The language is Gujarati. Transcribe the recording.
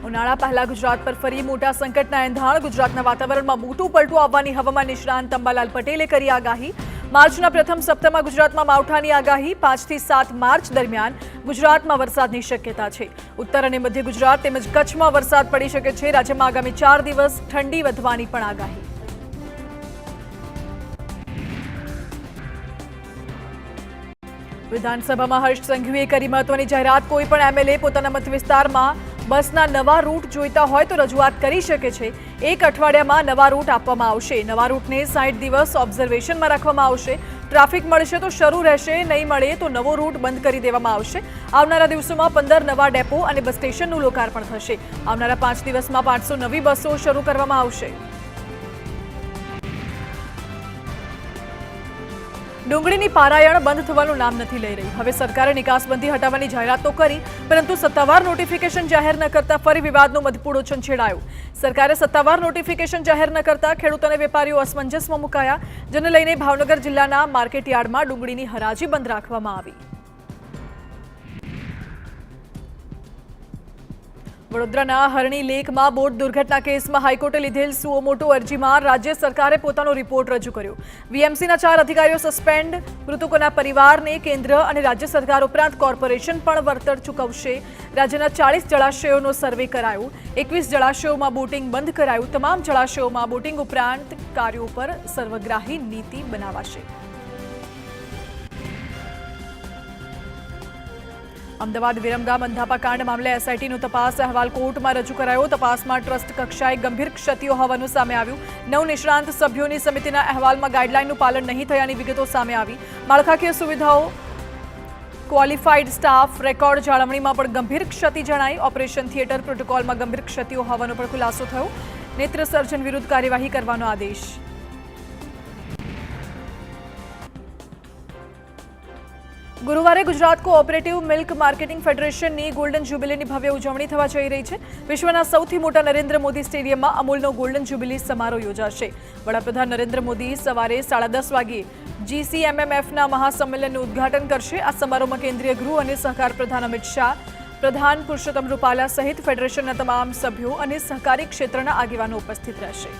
ઉનાળા પહેલા ગુજરાત પર ફરી મોટા સંકટના એંધાણ. ગુજરાતના વાતાવરણમાં મોટું પલટું આવવાની હવામાન નિષ્ણાંત અંબાલાલ પટેલે કરી આગાહી. માર્ચના પ્રથમ સપ્તાહમાં ગુજરાતમાં માવઠાની આગાહી. 5 થી 7 માર્ચ દરમિયાન ગુજરાતમાં વરસાદની શક્યતા છે. ઉત્તર અને મધ્ય ગુજરાત તેમજ કચ્છમાં વરસાદ પડી શકે છે. રાજ્યમાં આગામી 4 દિવસ ઠંડી વધવાની પણ આગાહી. વિધાનસભામાં હર્ષ સંઘવીએ કરી મહત્વની જાહેરાત. કોઈ પણ એમએલએ પોતાના મત વિસ્તારમાં બસના નવા રૂટ જોઈતા હોય તો રજૂઆત કરી શકે છે. 1 અઠવાડિયામાં નવા રૂટ આપવામાં આવશે. નવા રૂટને 60 દિવસ ઓબ્ઝર્વેશનમાં રાખવામાં આવશે. ટ્રાફિક મળશે તો શરૂ રહેશે, નહીં મળે તો નવો રૂટ બંધ કરી દેવામાં આવશે. આવનારા દિવસોમાં 15 નવા ડેપો અને બસ સ્ટેશનનું લોકાર્પણ થશે. આવનારા 5 દિવસમાં 500 નવી બસો શરૂ કરવામાં આવશે. ડુંગળીની પારાયણ બંધ થવાનું નામ નથી લઈ રહી. હવે સરકારે નિકાસબંધી હટાવવાની જાહેરાત તો કરી, પરંતુ સત્તાવાર નોટિફિકેશન જાહેર ન કરતા ફરી વિવાદનો મધપૂડો છંછેડાયો. સરકારે સત્તાવાર નોટિફિકેશન જાહેર ન કરતા ખેડૂત અને વેપારીઓ અસમંજસમાં મુકાયા, જેને લઈને ભાવનગર જિલ્લાના માર્કેટયાર્ડમાં ડુંગળીની હરાજી બંધ રાખવામાં આવી. વડોદરાના હરણી લેકમાં બોટ દુર્ઘટના કેસમાં હાઈકોર્ટે લીધેલ સુઓ મોટો અરજીમાં રાજ્ય સરકારે પોતાનો રિપોર્ટ રજૂ કર્યો. વીએમસીના 4 અધિકારીઓ સસ્પેન્ડ. મૃતકોના પરિવારને કેન્દ્ર અને રાજ્ય સરકાર ઉપરાંત કોર્પોરેશન પણ વળતર ચૂકવશે. રાજ્યના 40 જળાશયોનો સર્વે કરાયો. 21 જળાશયોમાં બોટિંગ બંધ કરાયું. તમામ જળાશયોમાં બોટિંગ ઉપરાંત કાર્યો પર સર્વગ્રાહી નીતિ બનાવાશે. અમદાવાદ વિરમગામ અંધાપા કાંડ મામલે એસઆઈટીનો તપાસ અહેવાલ કોર્ટમાં રજૂ કરાયો. તપાસમાં ટ્રસ્ટ કક્ષાએ ગંભીર ક્ષતિઓ હોવાનું સામે આવ્યું. 9 નિષ્ણાંત સભ્યોની સમિતિના અહેવાલમાં ગાઈડલાઈનનું પાલન નહીં થયાની વિગતો સામે આવી. માળખાકીય સુવિધાઓ, ક્વોલિફાઈડ સ્ટાફ, રેકોર્ડ જાળવણીમાં પણ ગંભીર ક્ષતિ જણાઈ. ઓપરેશન થિયેટર પ્રોટોકોલમાં ગંભીર ક્ષતિઓ હોવાનો પણ ખુલાસો થયો. નેત્ર સર્જન વિરુદ્ધ કાર્યવાહી કરવાનો આદેશ. ગુરુવારે ગુજરાત કોઓપરેટિવ મિલ્ક માર્કેટિંગ ફેડરેશનની ગોલ્ડન જ્યુબિલીની ભવ્ય ઉજવણી થવા જઈ રહી છે. વિશ્વના સૌથી મોટા નરેન્દ્ર મોદી સ્ટેડિયમમાં અમૂલનો ગોલ્ડન જ્યુબિલી સમારોહ યોજાશે. વડાપ્રધાન નરેન્દ્ર મોદી સવારે 10:30 વાગ્યે GCMMFના મહાસંમેલનનું ઉદ્ઘાટન કરશે. આ સમારોહમાં કેન્દ્રીય ગૃહ અને સહકાર પ્રધાન અમિત શાહ, પ્રધાન પુરુષોત્તમ રૂપાલા સહિત ફેડરેશનના તમામ સભ્યો અને સહકારી ક્ષેત્રના આગેવાનો ઉપસ્થિત રહેશે.